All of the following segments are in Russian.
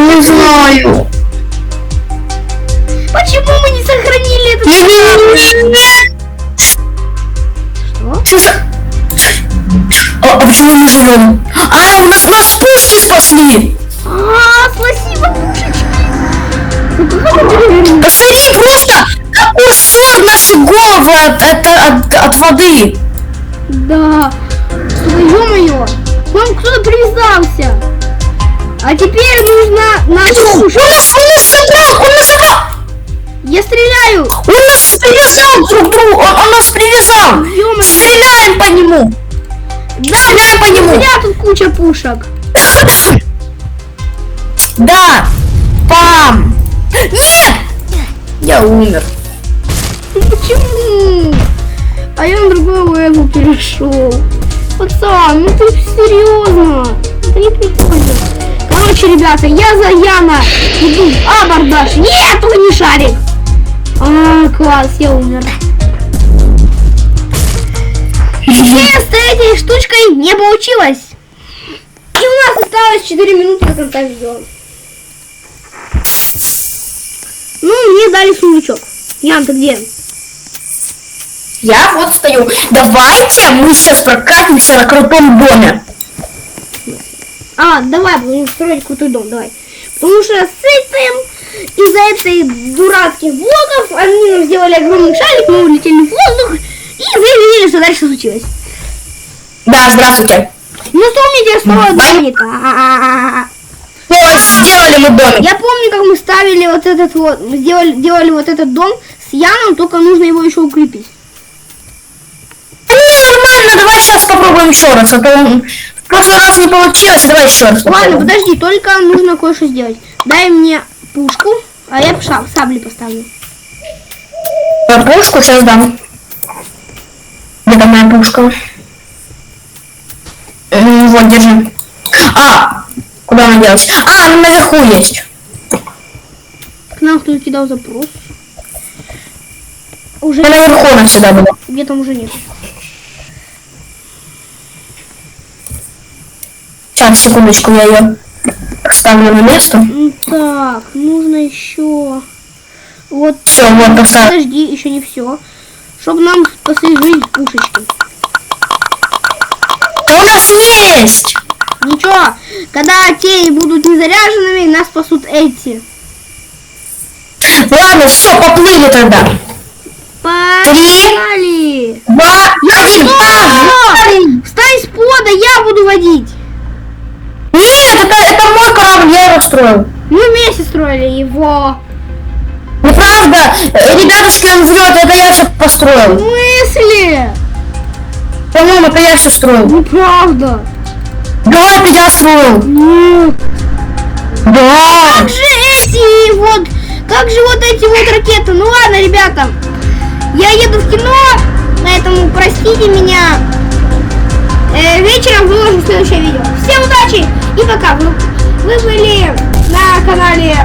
Не знаю. Почему мы не сохранили этот Не-не-не. Что? А почему мы живем? А, у нас пушки спасли! Спасибо, пушечки. Посмотри, просто как ушел наши головы от воды. Да. Ё-моё. К нам кто-то привязался. А теперь нужно нашу Он пушку. нас собрал! Я стреляю. Он нас привязал друг к другу! Он нас привязал! Ё-моё. Стреляем по нему! Да, Стреляем по у нему! меня тут куча пушек. Да! Пам! Нет! Я умер. Почему? А я на другой левел перешел. Пацан, ну ты серьезно? Это не прикольно. Короче, ребята, я за Яна иду. Абордаж. Нет, только не шарик. Класс, я умер. Тест этой штучкой не получилось. И у нас осталось 4 минуты до конца видео. Ну, мне дали сундучок. Ян, ты где? Я вот стою. Давайте мы сейчас прокатимся на крутом доме. Давай, будем строить крутой дом, давай. Потому что с этим, из-за этой дурацких блоков, они нам сделали огромный шарик, мы улетели в воздух и заявили, что дальше случилось. Да, здравствуйте. Ну что мне теперь снова домик? Вот, сделали мы домик. Я помню, как мы ставили вот этот вот, делали вот этот дом с Яном, только нужно его еще укрепить. Не, нормально, давай сейчас попробуем еще раз. А то в прошлый раз не получилось, давай еще раз Ладно, попробуем. подожди, только нужно кое-что сделать. Дай мне пушку, а я сабли поставлю. Пушку сейчас дам. Где-то моя пушка. Вот, держи. Куда она делась? Она наверху есть. К нам кто-то кидал запрос. Уже Наверху она всегда была. где там уже нет. Сейчас, секундочку, я ее ставлю на место. Так, нужно еще. Вот. Все, вот поставил. Подожди, еще не все. Чтобы нам посвежить пушечки. Да у нас есть! Ничего, когда те будут не заряженными, нас спасут эти. Ладно, все, поплыли тогда. Погнали! 2, 1, погнали! Встань с пода, я буду водить. Нет, это мой корабль, я его строил. Мы вместе строили его. Неправда, ребятушки, он врет, это я все В построил. смысле? По-моему, это я все строил. Неправда. Да, это я строил. Нет. Да. Как же эти вот, как же вот эти вот ракеты? Ну ладно, ребята, я еду в кино, поэтому простите меня. Вечером выложу следующее видео. Всем удачи и пока. Вы были на канале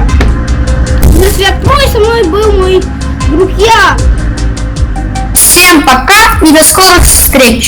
Свет Про, и со мной был мой друг Я. Всем пока и до скорых встреч.